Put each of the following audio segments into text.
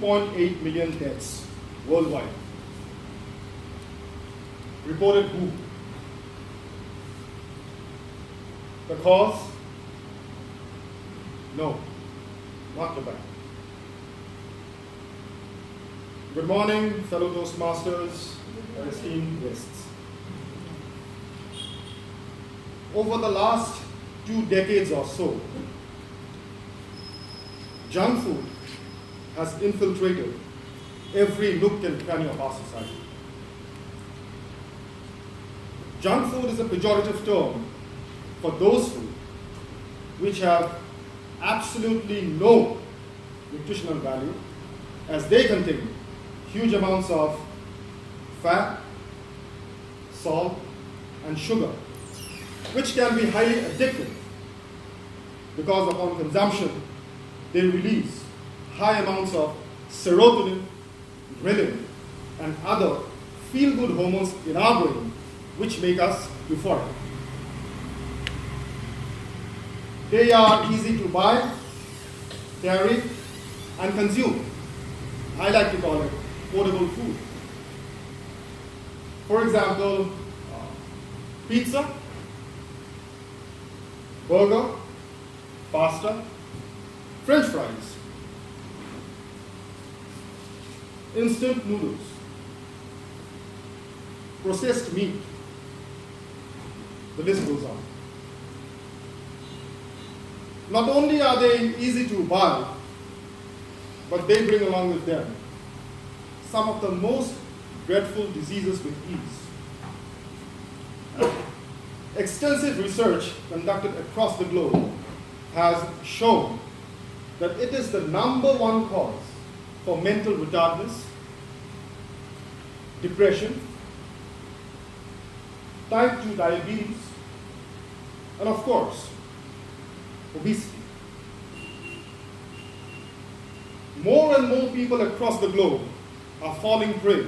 2.8 million deaths worldwide. Reported WHO. The cause? No, not tobacco. Good morning, fellow Toastmasters and esteemed guests. Over the last 2 decades or so, junk food has infiltrated every nook and cranny of our society. Junk food is a pejorative term for those foods which have absolutely no nutritional value, as they contain huge amounts of fat, salt, and sugar, which can be highly addictive because upon consumption they release high amounts of serotonin, ghrelin, and other feel-good hormones in our brain, which make us euphoric. They are easy to buy, carry, and consume. I like to call it portable food. For example, pizza, burger, pasta, French fries, instant noodles, processed meat. The list goes on. Not only are they easy to buy, but they bring along with them some of the most dreadful diseases with ease. Extensive research conducted across the globe has shown that it is the #1 cause for mental retardedness, depression, type 2 diabetes, and of course, obesity. More and more people across the globe are falling prey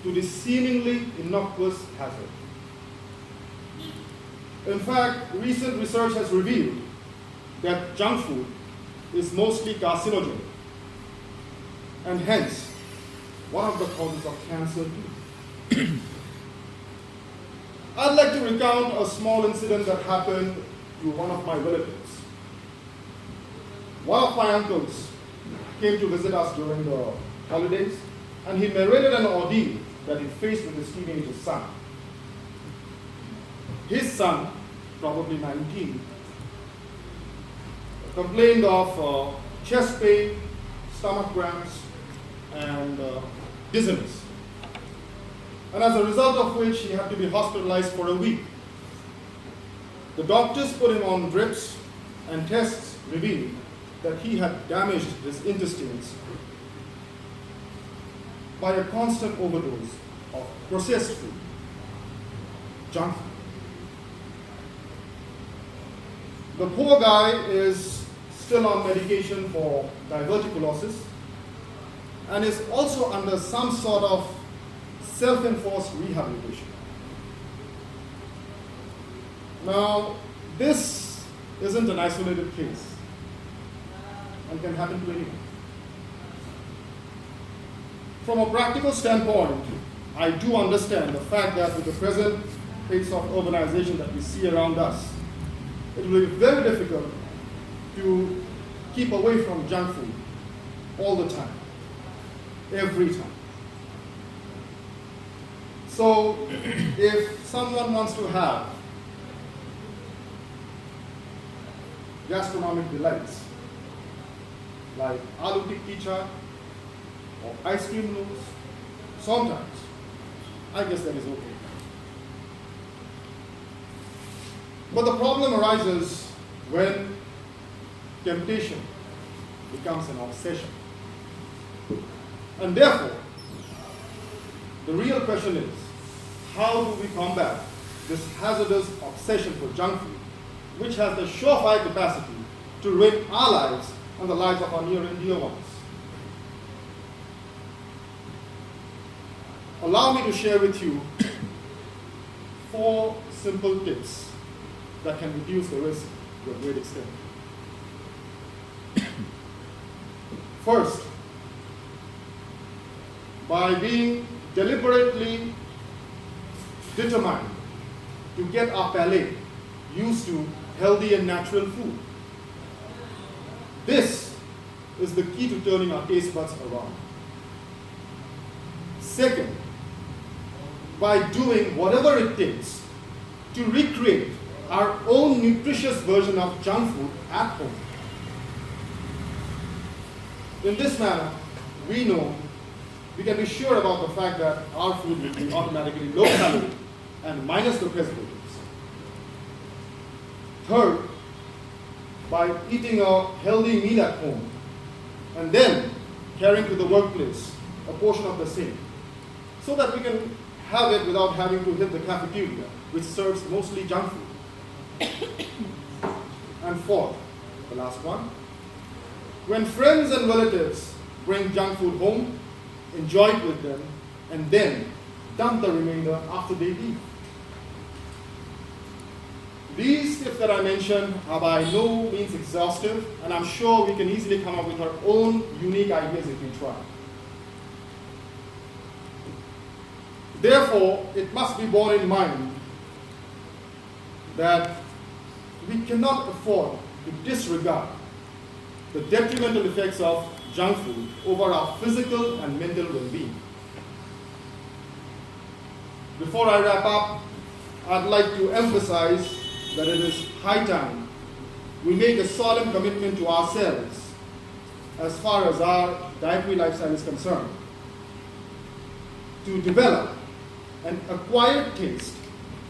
to this seemingly innocuous hazard. In fact, recent research has revealed that junk food is mostly carcinogenic, and hence one of the causes of cancer too. I'd like to recount a small incident that happened to one of my relatives. One of my uncles came to visit us during the holidays, and he narrated an ordeal that he faced with his teenage son. His son, probably 19, complained of chest pain, stomach cramps, and dizziness. And as a result of which he had to be hospitalized for a week. The doctors put him on drips, and tests revealed that he had damaged his intestines by a constant overdose of processed food, junk food. The poor guy is still on medication for diverticulosis and is also under some sort of self-enforced rehabilitation. Now, this isn't an isolated case and can happen to anyone. From a practical standpoint, I do understand the fact that with the present pace of urbanization that we see around us, it will be very difficult to keep away from junk food all the time, every time. So if someone wants to have gastronomic delights like aloo tikki chaat or ice cream noodles, sometimes I guess that is okay. But the problem arises when temptation becomes an obsession. And therefore, the real question is, how do we combat this hazardous obsession for junk food, which has the surefire capacity to ruin our lives and the lives of our near and dear ones? Allow me to share with you 4 simple tips that can reduce the risk to a great extent. First, by being deliberately determined to get our palate used to healthy and natural food. This is the key to turning our taste buds around. Second, by doing whatever it takes to recreate our own nutritious version of junk food at home. In this manner, we know we can be sure about the fact that our food will be automatically low calorie and minus the preservatives. Third, by eating a healthy meal at home and then carrying to the workplace a portion of the same, so that we can have it without having to hit the cafeteria, which serves mostly junk food. And fourth, the last one, when friends and relatives bring junk food home, enjoy it with them, and then dump the remainder after they leave. These tips that I mentioned are by no means exhaustive, and I'm sure we can easily come up with our own unique ideas if we try. Therefore, it must be borne in mind that we cannot afford to disregard the detrimental effects of junk food over our physical and mental well-being. Before I wrap up, I'd like to emphasize that it is high time we make a solemn commitment to ourselves as far as our dietary lifestyle is concerned, to develop an acquired taste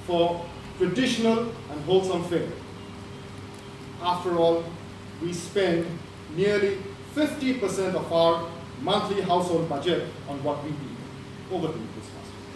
for traditional and wholesome fare. After all, we spend nearly 50% of our monthly household budget on what we eat. Over to you, Toastmasters.